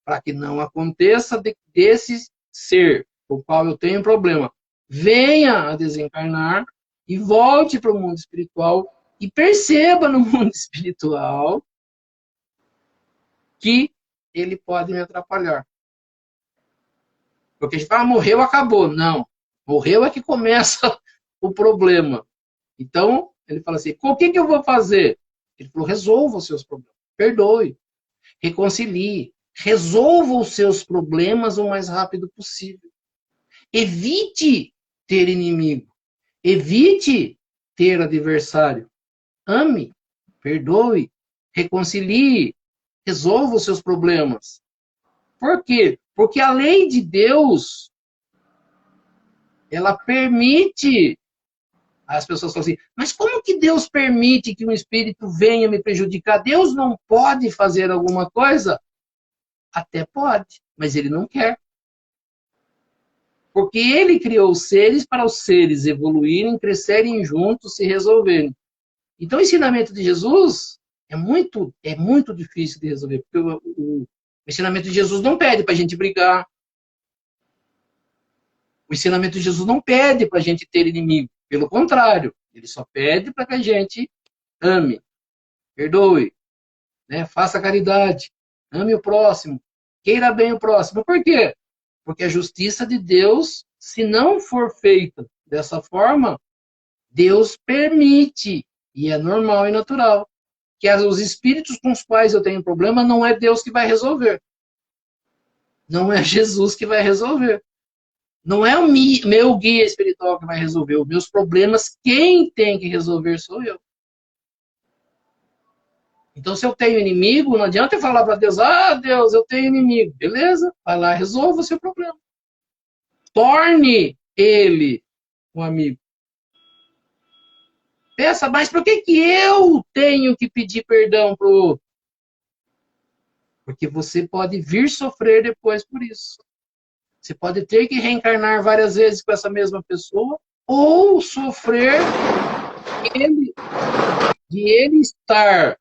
para que não aconteça desse ser com o qual eu tenho problema venha a desencarnar e volte para o mundo espiritual e perceba no mundo espiritual que ele pode me atrapalhar. Porque a gente fala, morreu, acabou. Não. Morreu é que começa o problema. Então, ele fala assim, o que eu vou fazer? Ele falou, resolva os seus problemas. Perdoe. Reconcilie. Resolva os seus problemas o mais rápido possível. Evite ter inimigo. Evite ter adversário. Ame. Perdoe. Reconcilie. Resolva os seus problemas. Por quê? Porque a lei de Deus, ela permite. As pessoas falam assim, mas como que Deus permite que um espírito venha me prejudicar? Deus não pode fazer alguma coisa? Até pode, mas ele não quer. Porque ele criou os seres para os seres evoluírem, crescerem juntos, se resolverem. Então, o ensinamento de Jesus é muito difícil de resolver, porque o ensinamento de Jesus não pede para a gente brigar. O ensinamento de Jesus não pede para a gente ter inimigo. Pelo contrário, ele só pede para que a gente ame, perdoe, né? Faça caridade, ame o próximo, queira bem o próximo. Por quê? Porque a justiça de Deus, se não for feita dessa forma, Deus permite, e é normal e natural, que os espíritos com os quais eu tenho problema não é Deus que vai resolver. Não é Jesus que vai resolver. Não é o meu guia espiritual que vai resolver os meus problemas. Quem tem que resolver sou eu. Então, se eu tenho inimigo, não adianta eu falar para Deus, ah, Deus, eu tenho inimigo. Beleza, vai lá, resolva o seu problema. Torne ele um amigo. Pensa, mas por que eu tenho que pedir perdão para o outro? Porque você pode vir sofrer depois por isso. Você pode ter que reencarnar várias vezes com essa mesma pessoa, ou sofrer de ele estar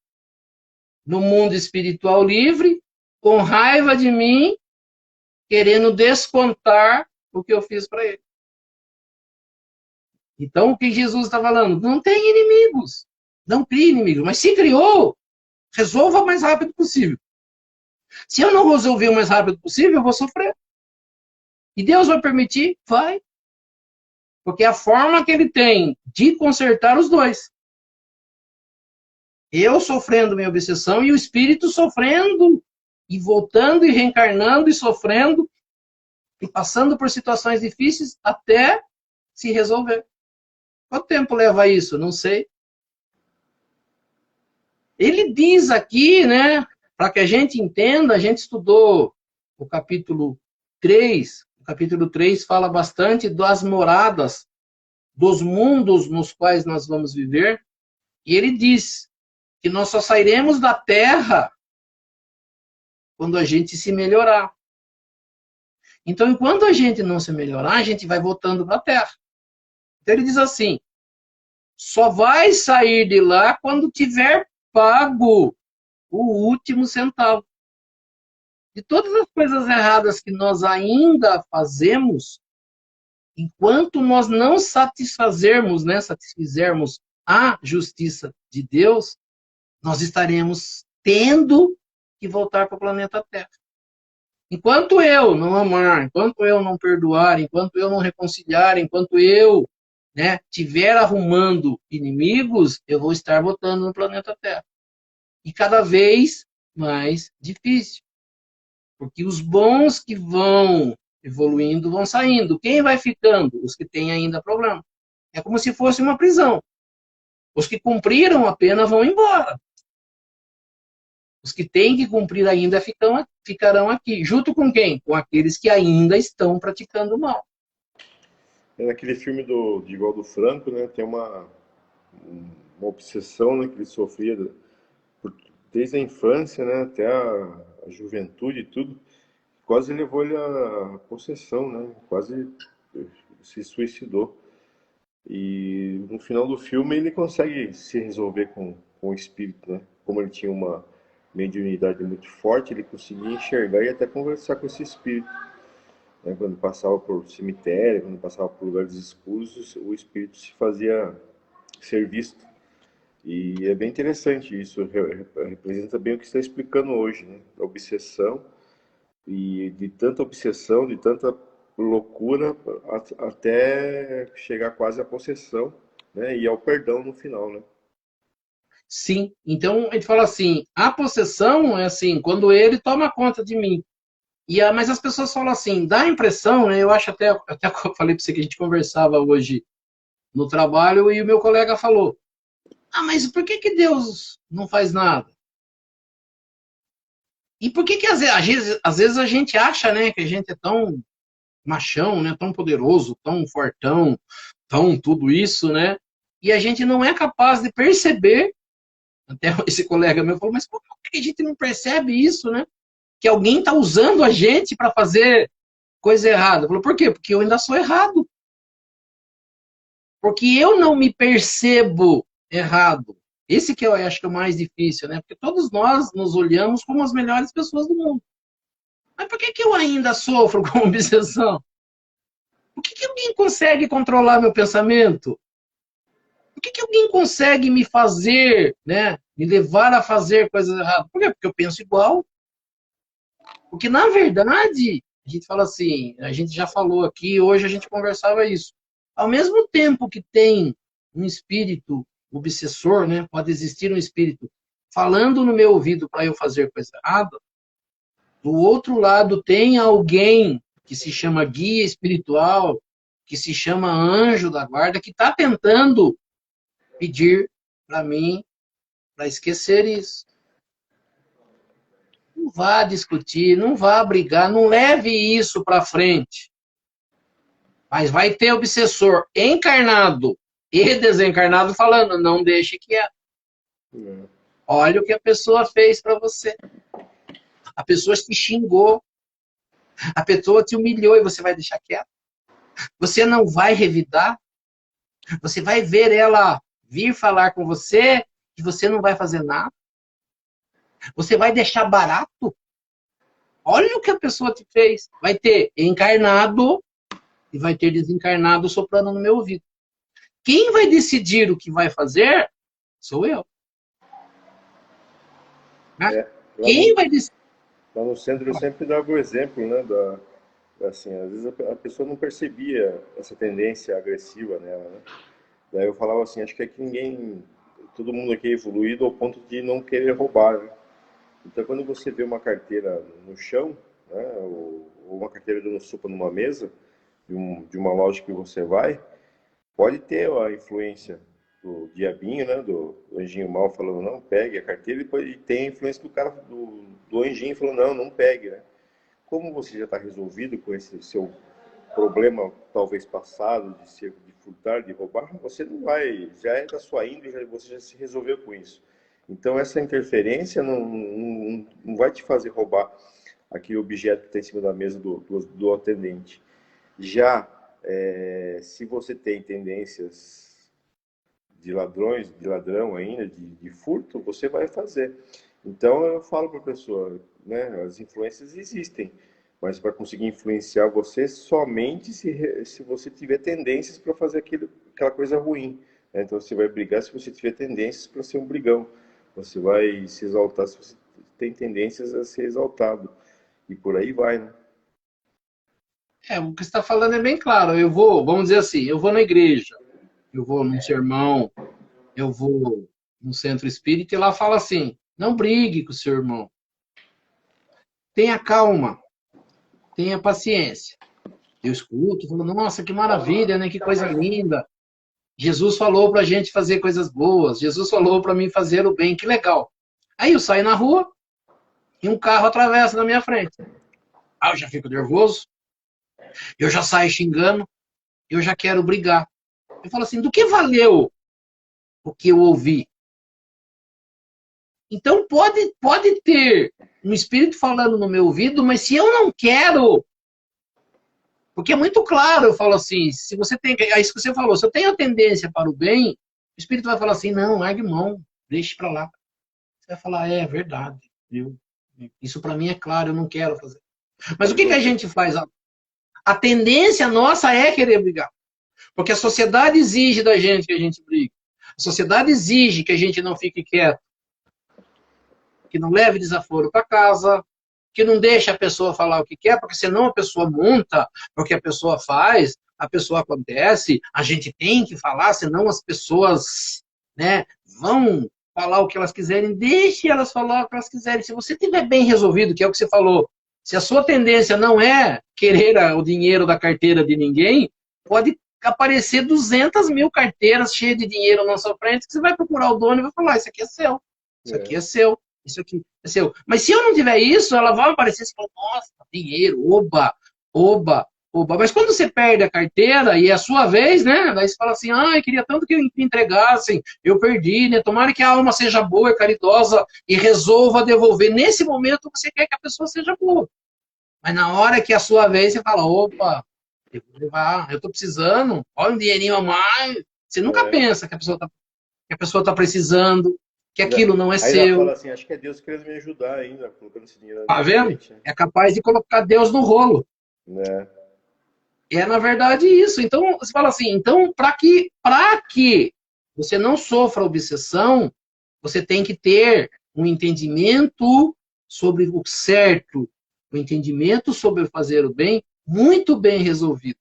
no mundo espiritual livre, com raiva de mim, querendo descontar o que eu fiz para ele. Então, o que Jesus está falando? Não tem inimigos. Não crie inimigos. Mas se criou, resolva o mais rápido possível. Se eu não resolver o mais rápido possível, eu vou sofrer. E Deus vai permitir? Vai. Porque é a forma que ele tem de consertar os dois. Eu sofrendo minha obsessão e o espírito sofrendo e voltando e reencarnando e sofrendo e passando por situações difíceis até se resolver. Quanto tempo leva isso? Não sei. Ele diz aqui, né, para que a gente entenda, a gente estudou o capítulo 3. O capítulo 3 fala bastante das moradas, dos mundos nos quais nós vamos viver. E ele diz que nós só sairemos da Terra quando a gente se melhorar. Então, enquanto a gente não se melhorar, a gente vai voltando para a Terra. Então, ele diz assim, só vai sair de lá quando tiver pago o último centavo. De todas as coisas erradas que nós ainda fazemos, enquanto nós não satisfazermos, né, satisfizermos a justiça de Deus, nós estaremos tendo que voltar para o planeta Terra. Enquanto eu não amar, enquanto eu não perdoar, enquanto eu não reconciliar, enquanto eu, né, tiver arrumando inimigos, eu vou estar votando no planeta Terra. E cada vez mais difícil. Porque os bons que vão evoluindo vão saindo. Quem vai ficando? Os que têm ainda problema. É como se fosse uma prisão. Os que cumpriram a pena vão embora. Os que têm que cumprir ainda ficarão aqui. Junto com quem? Com aqueles que ainda estão praticando mal. É naquele filme do Divaldo Franco, né? Tem uma obsessão, né, que ele sofria desde a infância, né, até a juventude e tudo. quase levou ele à possessão, né? Quase se suicidou. E no final do filme ele consegue se resolver com o espírito, né? Como ele tinha uma mediunidade muito forte, ele conseguia enxergar e até conversar com esse espírito, né? Quando passava por cemitério, quando passava por lugares escuros, o espírito se fazia ser visto. E é bem interessante isso, representa bem o que você está explicando hoje, né? A obsessão, e de tanta obsessão, de tanta loucura, até chegar quase à possessão, né? E ao perdão no final, né? Sim. Então, ele fala assim, a possessão é assim, quando ele toma conta de mim. Mas as pessoas falam assim, dá a impressão, né? Eu acho até que eu falei para você que a gente conversava hoje no trabalho e o meu colega falou, mas por que Deus não faz nada? E por que às vezes a gente acha, né, que a gente é tão machão, né, tão poderoso, tão fortão, tão tudo isso, né? E a gente não é capaz de perceber, até esse colega meu falou, mas por que a gente não percebe isso, né? Que alguém está usando a gente para fazer coisa errada. Falou, por quê? Porque eu ainda sou errado. Porque eu não me percebo errado. Esse que eu acho que é o mais difícil, né? Porque todos nós nos olhamos como as melhores pessoas do mundo. Mas por que eu ainda sofro com obsessão? Por que alguém consegue controlar meu pensamento? Por que alguém consegue me fazer, né? Me levar a fazer coisas erradas? Por quê? Porque eu penso igual. Porque, na verdade, a gente fala assim, a gente já falou aqui, hoje a gente conversava isso. Ao mesmo tempo que tem um espírito obsessor, né? Pode existir um espírito falando no meu ouvido para eu fazer coisa errada, do outro lado tem alguém que se chama guia espiritual, que se chama anjo da guarda, que está tentando pedir para mim para esquecer isso. Não vá discutir, não vá brigar, não leve isso para frente. Mas vai ter obsessor encarnado e desencarnado falando, não deixe quieto. Olha o que a pessoa fez para você. A pessoa te xingou, a pessoa te humilhou e você vai deixar quieto. Você não vai revidar, você vai ver ela vir falar com você e você não vai fazer nada. Você vai deixar barato. Olha o que a pessoa te fez. Vai ter encarnado e vai ter desencarnado soprando no meu ouvido. Quem vai decidir o que vai fazer sou eu. Né? É, Quem vai decidir? lá no centro eu sempre dava o exemplo, né, assim, às vezes a pessoa não percebia essa tendência agressiva nela, né? Daí eu falava assim, acho que aqui todo mundo aqui é evoluído ao ponto de não querer roubar, né? Então quando você vê uma carteira no chão, né, ou uma carteira dando sopa numa mesa, de uma loja que você vai, pode ter a influência do diabinho, né, do anjinho mal falando não pegue a carteira, e depois tem a influência do cara do anjinho falando não pegue, né? Como você já está resolvido com esse seu problema talvez passado de furtar, de roubar, você não vai, já é da sua índole, você já se resolveu com isso. Então essa interferência não vai te fazer roubar aquele objeto que está em cima da mesa do atendente. Já se você tem tendências de ladrão ainda, de furto, você vai fazer. Então eu falo para a pessoa, né, as influências existem, mas para conseguir influenciar você somente se você tiver tendências para fazer aquela coisa ruim. Né? Então você vai brigar se você tiver tendências para ser um brigão. Você vai se exaltar se você tem tendências a ser exaltado. E por aí vai, né? O que você está falando é bem claro. Eu vou, vamos dizer assim, eu vou na igreja, eu vou num sermão, eu vou num centro espírita e lá fala assim, não brigue com o seu irmão. Tenha calma, tenha paciência. Eu escuto, falo, nossa, que maravilha, né? Que coisa linda. Jesus falou para a gente fazer coisas boas. Jesus falou para mim fazer o bem, que legal. Aí eu saio na rua e um carro atravessa na minha frente. Aí eu já fico nervoso, eu já saio xingando, eu já quero brigar. Eu falo assim, do que valeu o que eu ouvi? Então pode ter um espírito falando no meu ouvido, mas se eu não quero, porque é muito claro, eu falo assim, se você tem, é isso que você falou, se eu tenho a tendência para o bem, o espírito vai falar assim, não, largue mão, deixe para lá. Você vai falar, é verdade, viu? Isso para mim é claro, eu não quero fazer. Mas o que a gente faz? A tendência nossa é querer brigar. Porque a sociedade exige da gente que a gente brigue. A sociedade exige que a gente não fique quieto, que não leve desaforo para casa, que não deixe a pessoa falar o que quer, porque senão a pessoa monta, porque a pessoa faz, a pessoa acontece, a gente tem que falar, senão as pessoas, né, vão falar o que elas quiserem, deixe elas falar o que elas quiserem. Se você tiver bem resolvido, que é o que você falou, se a sua tendência não é querer o dinheiro da carteira de ninguém, pode aparecer 200 mil carteiras cheias de dinheiro na sua frente, que você vai procurar o dono e vai falar, isso aqui é seu, isso aqui é seu, isso aqui é seu. Mas se eu não tiver isso, ela vai aparecer e falar, nossa, dinheiro, oba, oba, oba. Mas quando você perde a carteira e é a sua vez, né? Daí você fala assim, eu queria tanto que me entregassem, eu perdi, né? Tomara que a alma seja boa e caridosa e resolva devolver. Nesse momento você quer que a pessoa seja boa. Mas na hora que é a sua vez, você fala, opa, eu vou levar, eu tô precisando, olha um dinheirinho a mais. Você nunca pensa que a pessoa tá precisando, que aquilo não é Aí seu. ela fala assim, acho que é Deus querendo me ajudar ainda, colocando esse dinheiro na Tá vendo? frente. É capaz de colocar Deus no rolo. Né? É, na verdade, isso. Então, você fala assim, então, para que você não sofra obsessão, você tem que ter um entendimento sobre o certo, um entendimento sobre fazer o bem, muito bem resolvido.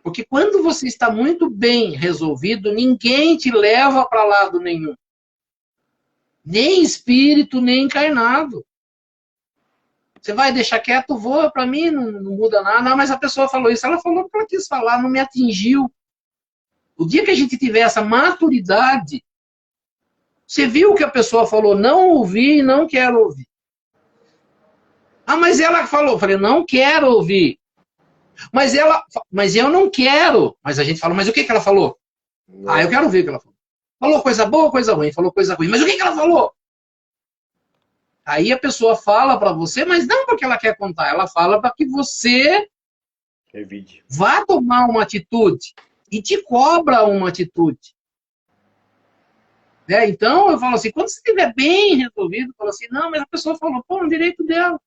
Porque quando você está muito bem resolvido, ninguém te leva para lado nenhum. Nem espírito, nem encarnado. Você vai deixar quieto, voa, para mim não muda nada. Não, mas a pessoa falou isso, ela falou porque ela quis falar, não me atingiu. O dia que a gente tiver essa maturidade, você viu o que a pessoa falou, não ouvi, não quero ouvir. Mas ela falou, eu falei, não quero ouvir. Mas eu não quero. Mas a gente fala, mas o que ela falou? Eu quero ouvir o que ela falou. Falou coisa boa ou coisa ruim? Falou coisa ruim. Mas o que ela falou? Aí a pessoa fala para você, mas não porque ela quer contar. Ela fala para que você vá tomar uma atitude. E te cobra uma atitude. Né? Então, eu falo assim, quando você estiver bem resolvido, fala assim, não, mas a pessoa falou, pô, é um direito dela.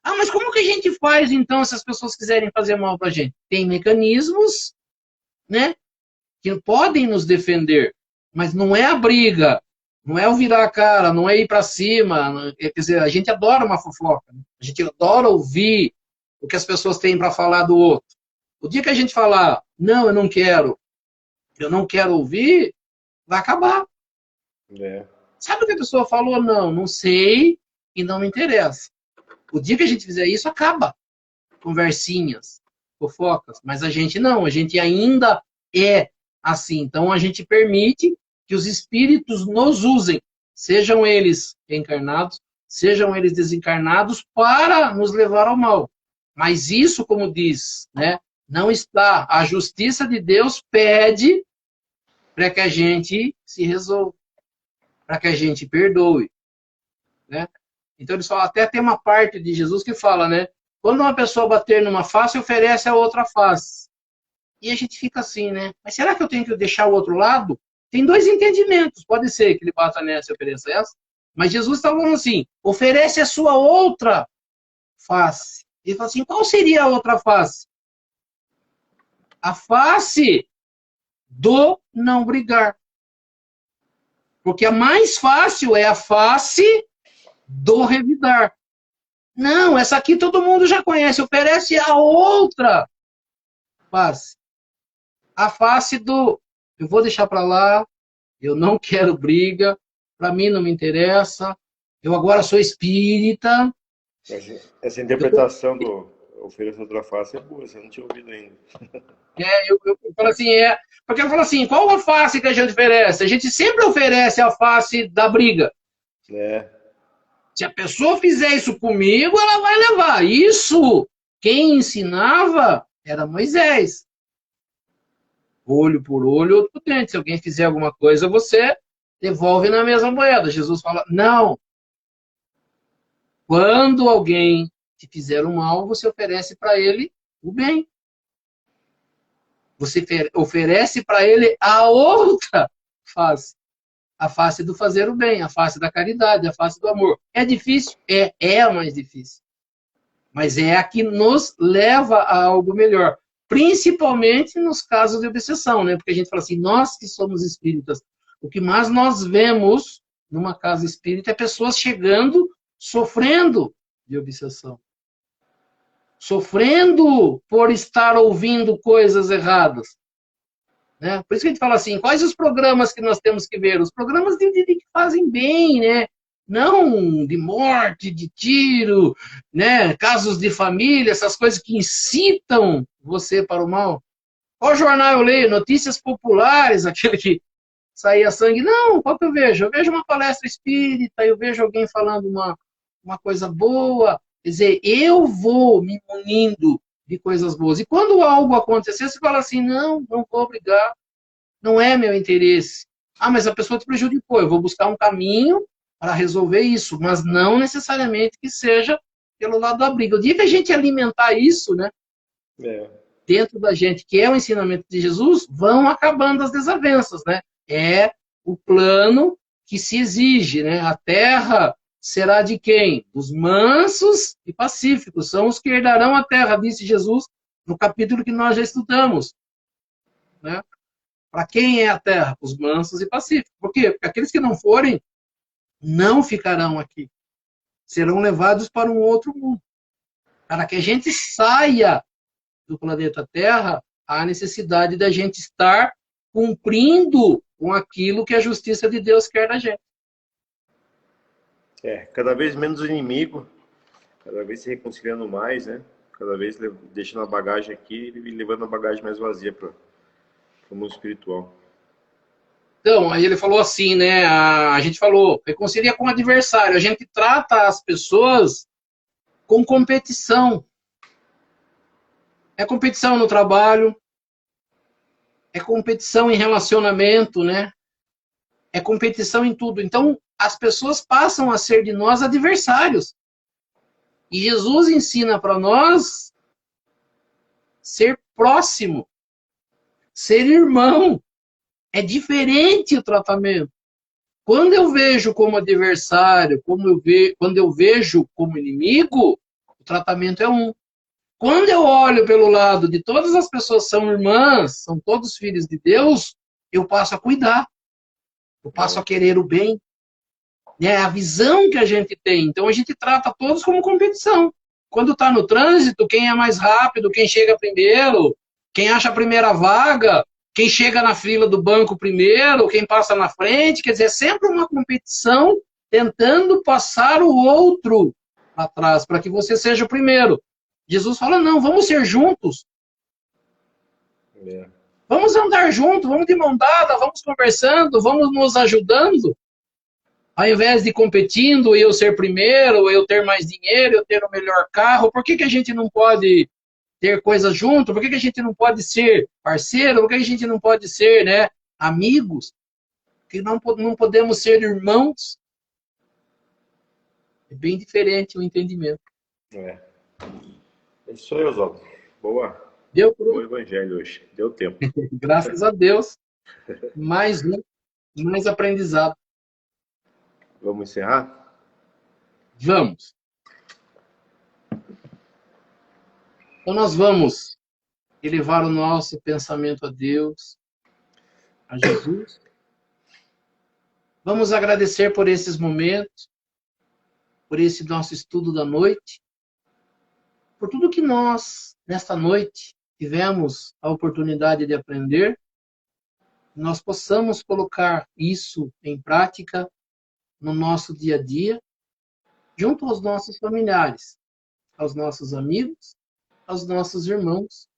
Mas como que a gente faz, então, se as pessoas quiserem fazer mal pra gente? Tem mecanismos, né, que podem nos defender, mas não é a briga, não é o virar a cara, não é ir para cima. Quer dizer, a gente adora uma fofoca, né? A gente adora ouvir o que as pessoas têm para falar do outro. O dia que a gente falar, não, eu não quero ouvir, vai acabar. Sabe o que a pessoa falou? Não sei e não me interessa. O dia que a gente fizer isso, acaba. Conversinhas, fofocas. Mas a gente não, a gente ainda é assim. Então a gente permite que os espíritos nos usem, sejam eles encarnados, sejam eles desencarnados, para nos levar ao mal. Mas isso, como diz, né, não está. A justiça de Deus pede para que a gente se resolva, para que a gente perdoe, né? Então eles falam, até tem uma parte de Jesus que fala, né? Quando uma pessoa bater numa face, oferece a outra face. E a gente fica assim, né? Mas será que eu tenho que deixar o outro lado? Tem dois entendimentos. Pode ser que ele bata nessa e ofereça essa. Mas Jesus está falando assim, oferece a sua outra face. Ele fala assim, qual seria a outra face? A face do não brigar. Porque a mais fácil é a face do revidar. Não, essa aqui todo mundo já conhece. Oferece a outra face. A face do eu vou deixar para lá, eu não quero briga, para mim não me interessa, eu agora sou espírita. Essa interpretação do oferecer outra face é boa, você não tinha ouvido ainda. Eu falo assim, porque eu falo assim, qual a face que a gente oferece? A gente sempre oferece a face da briga. Se a pessoa fizer isso comigo, ela vai levar. Isso, quem ensinava era Moisés. Olho por olho, outro por dente. Se alguém fizer alguma coisa, você devolve na mesma moeda. Jesus fala, não. Quando alguém te fizer o mal, você oferece para ele o bem. Você oferece para ele a outra face. A face do fazer o bem, a face da caridade, a face do amor. É difícil? É a mais difícil. Mas é a que nos leva a algo melhor. Principalmente nos casos de obsessão, né? Porque a gente fala assim, nós que somos espíritas, o que mais nós vemos numa casa espírita é pessoas chegando, sofrendo de obsessão. Sofrendo por estar ouvindo coisas erradas. Né? Por isso que a gente fala assim, quais os programas que nós temos que ver? Os programas que fazem bem, né? Não de morte, de tiro, né? Casos de família, essas coisas que incitam você para o mal. Qual jornal eu leio? Notícias populares, aquele que saía sangue. Não, qual que eu vejo? Eu vejo uma palestra espírita, eu vejo alguém falando uma coisa boa. Quer dizer, eu vou me munindo de coisas boas. E quando algo acontecer, você fala assim, não vou brigar, não é meu interesse. Ah, mas a pessoa te prejudicou, eu vou buscar um caminho para resolver isso, mas não necessariamente que seja pelo lado da briga. O dia que a gente alimentar isso, né, dentro da gente, que é o ensinamento de Jesus, vão acabando as desavenças, né? É o plano que se exige, né? A terra será de quem? Dos mansos e pacíficos. São os que herdarão a terra, disse Jesus no capítulo que nós já estudamos. Né? Para quem é a terra? Os mansos e pacíficos. Por quê? Porque aqueles que não forem, não ficarão aqui. Serão levados para um outro mundo. Para que a gente saia do planeta Terra, há necessidade da gente estar cumprindo com aquilo que a justiça de Deus quer da gente. Cada vez menos inimigo, cada vez se reconciliando mais, né? Cada vez deixando a bagagem aqui e levando a bagagem mais vazia para o mundo espiritual. Então, aí ele falou assim, né? A gente falou, reconcilia com o adversário. A gente trata as pessoas com competição. É competição no trabalho, é competição em relacionamento, né? É competição em tudo. Então, as pessoas passam a ser de nós adversários. E Jesus ensina para nós ser próximo, ser irmão. É diferente o tratamento. Quando eu vejo como adversário, quando eu vejo como inimigo, o tratamento é um. Quando eu olho pelo lado de todas as pessoas são irmãs, são todos filhos de Deus, eu passo a cuidar. Eu passo a querer o bem. É a visão que a gente tem. Então a gente trata todos como competição. Quando está no trânsito, quem é mais rápido, quem chega primeiro, quem acha a primeira vaga, quem chega na fila do banco primeiro, quem passa na frente, quer dizer, é sempre uma competição tentando passar o outro para trás, para que você seja o primeiro. Jesus fala, não, vamos ser juntos. Vamos andar juntos, vamos de mão dada, vamos conversando, vamos nos ajudando. Ao invés de competindo, eu ser primeiro, eu ter mais dinheiro, eu ter o melhor carro, por que a gente não pode ter coisas junto? Por que a gente não pode ser parceiro? Por que a gente não pode ser, né, amigos? Que não podemos ser irmãos? É bem diferente o entendimento. É isso aí, Oswaldo. Deu Bom evangelho hoje. Deu tempo. Graças a Deus. Mais aprendizado. Vamos encerrar? Vamos. Então nós vamos elevar o nosso pensamento a Deus, a Jesus. Vamos agradecer por esses momentos, por esse nosso estudo da noite, por tudo que nós, nesta noite, tivemos a oportunidade de aprender, nós possamos colocar isso em prática no nosso dia a dia, junto aos nossos familiares, aos nossos amigos, aos nossos irmãos,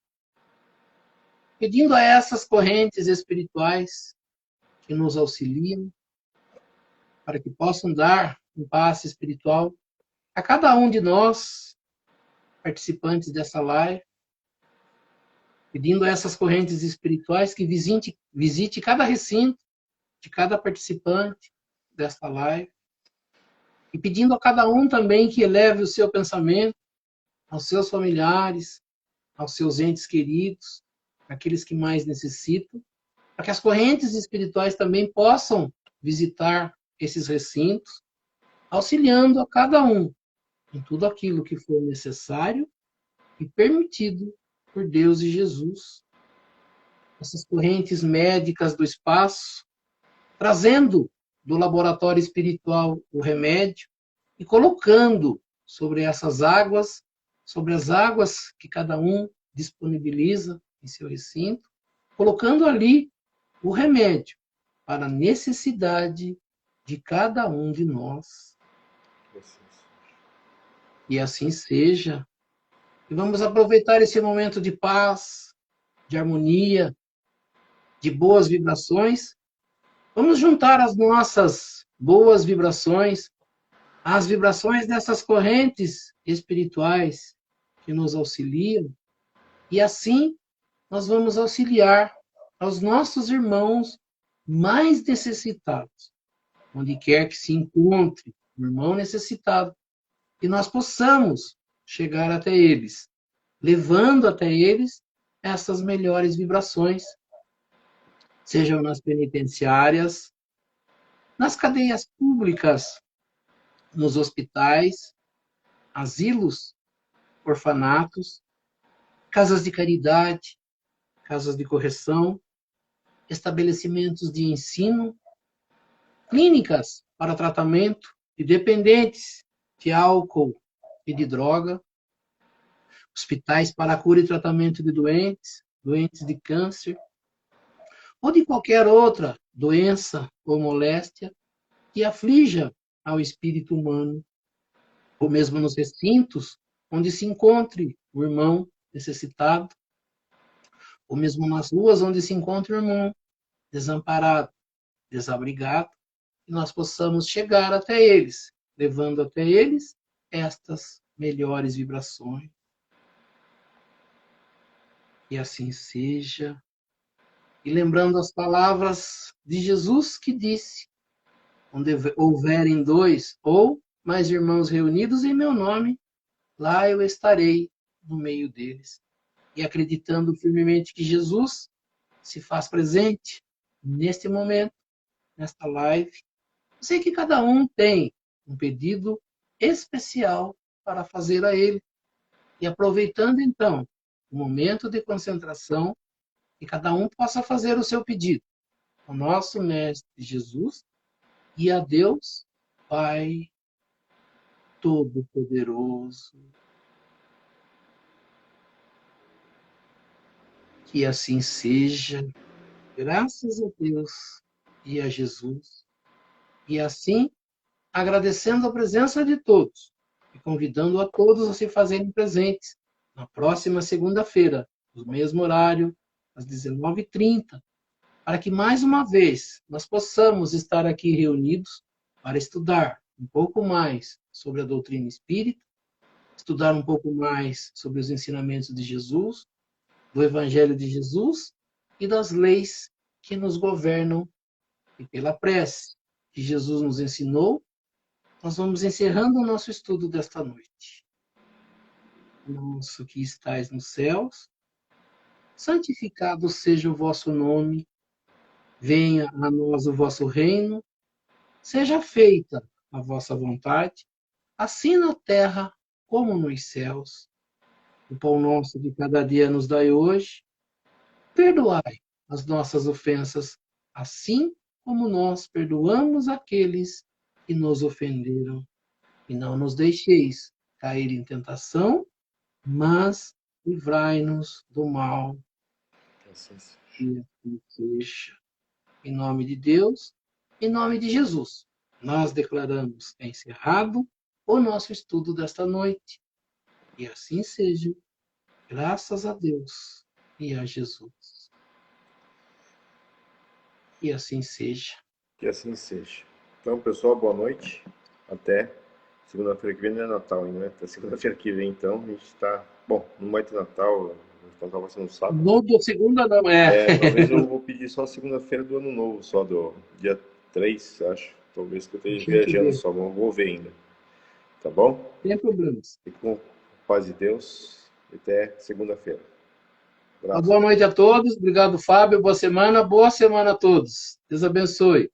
pedindo a essas correntes espirituais que nos auxiliam, para que possam dar um passe espiritual a cada um de nós, participantes dessa live, pedindo a essas correntes espirituais que visite cada recinto, de cada participante desta live, e pedindo a cada um também que eleve o seu pensamento aos seus familiares, aos seus entes queridos, aqueles que mais necessitam, para que as correntes espirituais também possam visitar esses recintos, auxiliando a cada um em tudo aquilo que for necessário e permitido por Deus e Jesus. Essas correntes médicas do espaço, trazendo do laboratório espiritual o remédio e colocando sobre essas águas, sobre as águas que cada um disponibiliza em seu recinto, colocando ali o remédio para a necessidade de cada um de nós. E assim seja. E vamos aproveitar esse momento de paz, de harmonia, de boas vibrações. Vamos juntar as nossas boas vibrações às vibrações dessas correntes espirituais que nos auxiliam. E assim nós vamos auxiliar aos nossos irmãos mais necessitados, onde quer que se encontre um irmão necessitado, que nós possamos chegar até eles, levando até eles essas melhores vibrações, sejam nas penitenciárias, nas cadeias públicas, nos hospitais, asilos, orfanatos, casas de caridade, casas de correção, estabelecimentos de ensino, clínicas para tratamento de dependentes de álcool e de droga, hospitais para a cura e tratamento de doentes, doentes de câncer, ou de qualquer outra doença ou moléstia que aflija ao espírito humano, ou mesmo nos recintos onde se encontre o irmão necessitado, ou mesmo nas ruas onde se encontra o irmão desamparado, desabrigado, que nós possamos chegar até eles, levando até eles estas melhores vibrações. E assim seja. E lembrando as palavras de Jesus que disse: onde houverem dois ou mais irmãos reunidos em meu nome, lá eu estarei no meio deles. E acreditando firmemente que Jesus se faz presente neste momento, nesta live, eu sei que cada um tem um pedido especial para fazer a ele. E aproveitando então o momento de concentração, que cada um possa fazer o seu pedido ao nosso Mestre Jesus e a Deus Pai Todo-Poderoso. Que assim seja, graças a Deus e a Jesus. E assim, agradecendo a presença de todos e convidando a todos a se fazerem presentes na próxima segunda-feira, no mesmo horário, às 19h30, para que mais uma vez nós possamos estar aqui reunidos para estudar um pouco mais sobre a doutrina espírita, estudar um pouco mais sobre os ensinamentos de Jesus, do Evangelho de Jesus e das leis que nos governam. E pela prece que Jesus nos ensinou, nós vamos encerrando o nosso estudo desta noite. Nosso que estais nos céus, santificado seja o vosso nome, venha a nós o vosso reino, seja feita a vossa vontade, assim na terra como nos céus. O pão nosso de cada dia nos dai hoje, perdoai as nossas ofensas, assim como nós perdoamos aqueles que nos ofenderam. E não nos deixeis cair em tentação, mas livrai-nos do mal. Que assim seja. Em nome de Deus, em nome de Jesus, nós declaramos encerrado o nosso estudo desta noite. E assim seja, graças a Deus e a Jesus. E assim seja. Que assim seja. Então, pessoal, boa noite. Até segunda-feira que vem, não é Natal ainda, né? Até segunda-feira que vem, então, a gente está... Bom, não vai ter Natal, Então estava sendo sábado. No do segunda não, é. Talvez eu vou pedir só segunda-feira do ano novo, só do dia 3, acho. Talvez que eu esteja A gente viajando vê. só, mas vou ver ainda. Tá bom? Sem problemas. Fique com a paz de Deus. Até segunda-feira. Uma Abraço. boa noite a todos. Obrigado, Fábio. Boa semana. Boa semana a todos. Deus abençoe.